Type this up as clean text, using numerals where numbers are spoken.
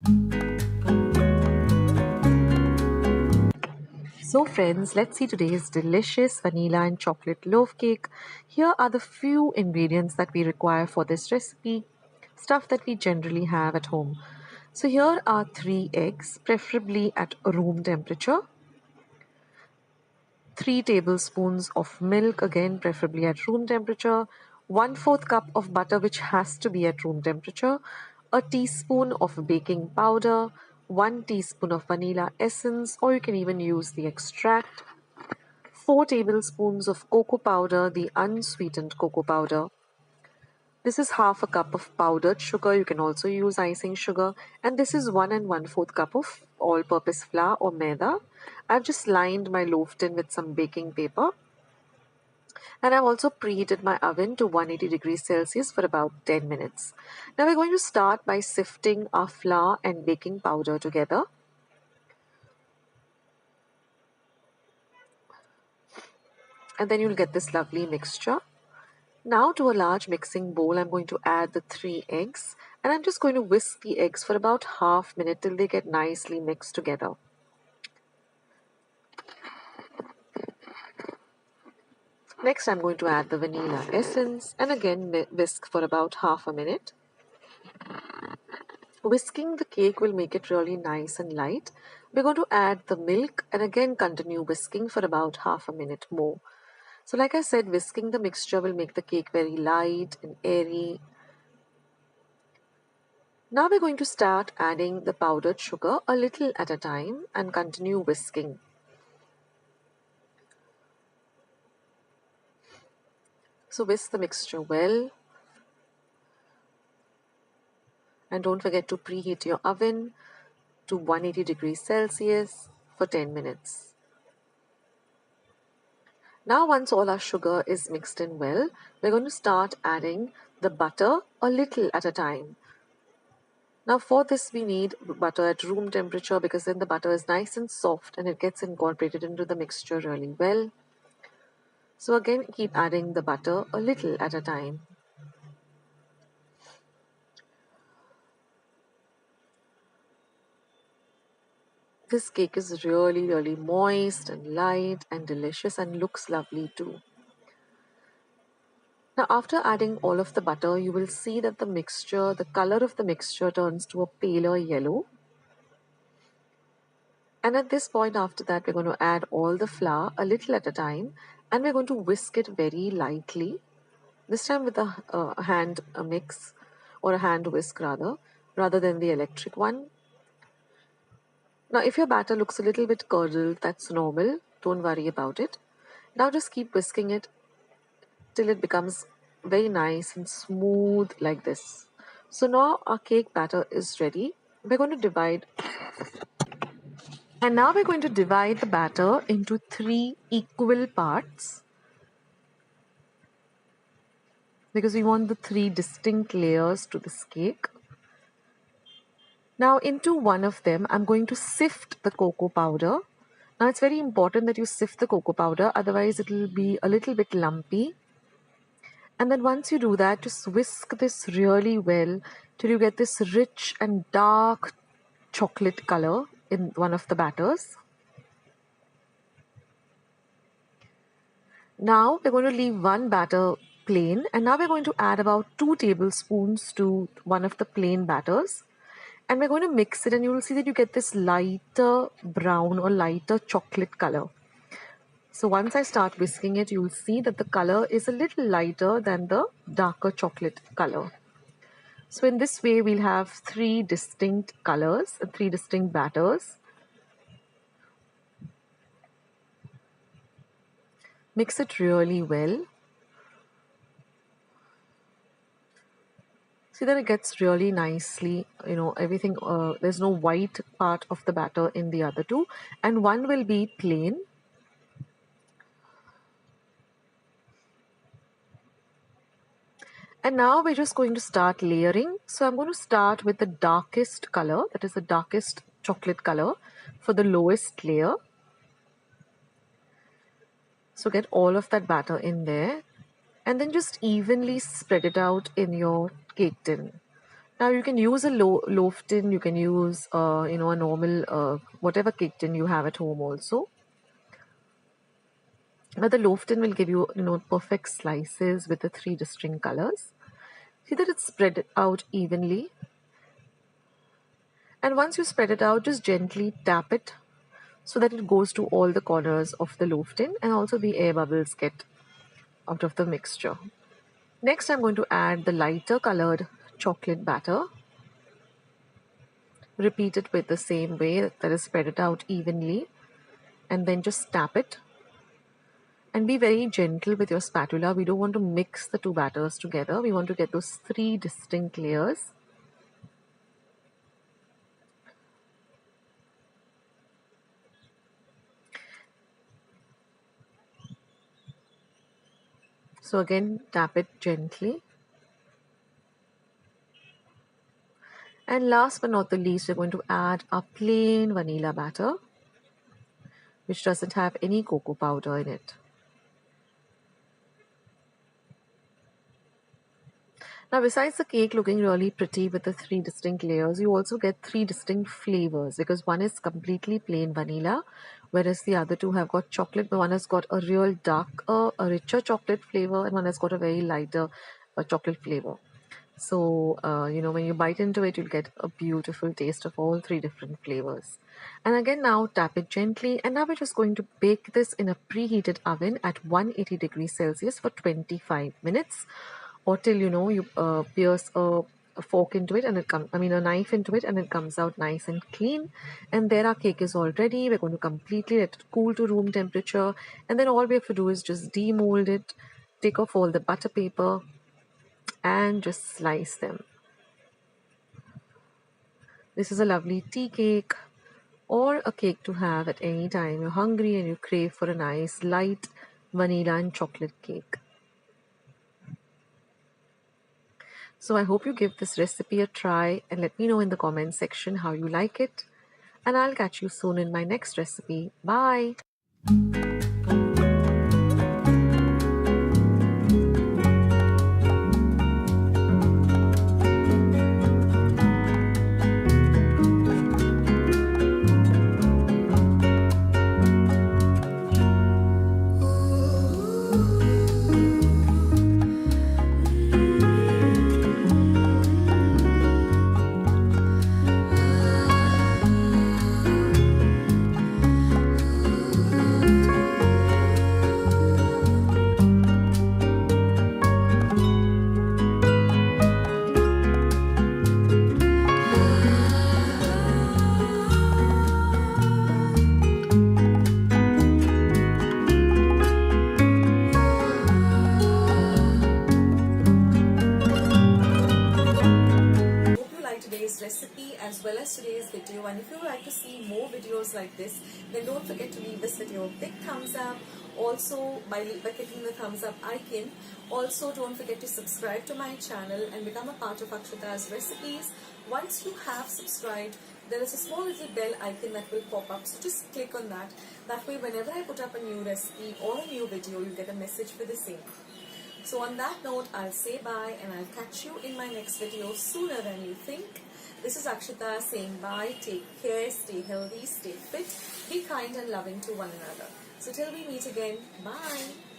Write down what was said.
So friends, let's see today's delicious vanilla and chocolate loaf cake. Here are the few ingredients that we require for this recipe, stuff that we generally have at home. So here are 3 eggs, preferably at room temperature, 3 tablespoons of milk, again preferably at room temperature, 1/4 cup of butter which has to be at room temperature, a teaspoon of baking powder, 1 teaspoon of vanilla essence, or you can even use the extract, 4 tablespoons of cocoa powder, the unsweetened cocoa powder. This is half a cup of powdered sugar. You can also use icing sugar. And this is 1 1/4 cup of all-purpose flour or maida. I've just lined my loaf tin with some baking paper. And I've also preheated my oven to 180 degrees Celsius for about 10 minutes. Now we're going to start by sifting our flour and baking powder together. And then you'll get this lovely mixture. Now to a large mixing bowl, I'm going to add the 3 eggs, and I'm just going to whisk the eggs for about half minute till they get nicely mixed together. Next, I'm going to add the vanilla essence and again whisk for about half a minute. Whisking the cake will make it really nice and light. We're going to add the milk and again continue whisking for about half a minute more. So like I said, whisking the mixture will make the cake very light and airy. Now we're going to start adding the powdered sugar a little at a time and continue whisking. So whisk the mixture well. And don't forget to preheat your oven to 180 degrees Celsius for 10 minutes. Now once all our sugar is mixed in well, we're going to start adding the butter a little at a time. Now for this we need butter at room temperature because then the butter is nice and soft and it gets incorporated into the mixture really well. So again keep adding the butter a little at a time. This cake is really moist and light and delicious and looks lovely too. Now after adding all of the butter, you will see that the color of the mixture turns to a paler yellow. And at this point after that, we're going to add all the flour a little at a time and we're going to whisk it very lightly. This time with a hand mix or a hand whisk rather than the electric one. Now if your batter looks a little bit curdled, that's normal. Don't worry about it. Now just keep whisking it till it becomes very nice and smooth like this. So now our cake batter is ready. We're going to divide the batter into 3 equal parts because we want the 3 distinct layers to this cake. Now into one of them, I'm going to sift the cocoa powder. Now it's very important that you sift the cocoa powder, otherwise it will be a little bit lumpy. And then once you do that, just whisk this really well till you get this rich and dark chocolate color in one of the batters. Now we're going to leave one batter plain, and now we're going to add about 2 tablespoons to one of the plain batters. And we're going to mix it, and you will see that you get this lighter brown or lighter chocolate color. So once I start whisking it, you will see that the color is a little lighter than the darker chocolate color. So in this way, we'll have 3 distinct colors, 3 distinct batters. Mix it really well. See that it gets really nicely, everything, there's no white part of the batter in the other two, and one will be plain. And now we're just going to start layering. So I'm going to start with the darkest color, that is the darkest chocolate color for the lowest layer. So get all of that batter in there and then just evenly spread it out in your cake tin. Now you can use a loaf tin, you can use a normal whatever cake tin you have at home also. But the loaf tin will give you perfect slices with the 3 distinct colors. See that it's spread out evenly. And once you spread it out, just gently tap it so that it goes to all the corners of the loaf tin, and also the air bubbles get out of the mixture. Next, I'm going to add the lighter colored chocolate batter. Repeat it with the same way, that is, spread it out evenly, and then just tap it. And be very gentle with your spatula. We don't want to mix the 2 batters together. We want to get those 3 distinct layers. So again, tap it gently. And last but not the least, we're going to add our plain vanilla batter, which doesn't have any cocoa powder in it. Now, besides the cake looking really pretty with the 3 distinct layers, you also get 3 distinct flavors, because one is completely plain vanilla, whereas the other 2 have got chocolate, but one has got a real dark, a richer chocolate flavor, and one has got a very lighter chocolate flavor. So, when you bite into it, you'll get a beautiful taste of all 3 different flavors. And again, now tap it gently. And now we're just going to bake this in a preheated oven at 180 degrees Celsius for 25 minutes, or till, you pierce a fork into it and a knife into it, and it comes out nice and clean. And there our cake is all ready. We're going to completely let it cool to room temperature. And then all we have to do is just demold it, take off all the butter paper, and just slice them. This is a lovely tea cake or a cake to have at any time you're hungry and you crave for a nice light vanilla and chocolate cake. So I hope you give this recipe a try and let me know in the comment section how you like it. And I'll catch you soon in my next recipe. Bye. Today's recipe as well as today's video, and if you would like to see more videos like this, then don't forget to leave this video a big thumbs up, also by clicking the thumbs up icon. Also, don't forget to subscribe to my channel and become a part of Akshata's recipes. Once you have subscribed, there is a small little bell icon that will pop up, so just click on that. That way, whenever I put up a new recipe or a new video, you get a message for the same. So on that note, I'll say bye and I'll catch you in my next video sooner than you think. This is Akshata saying bye, take care, stay healthy, stay fit, be kind and loving to one another. So till we meet again, bye.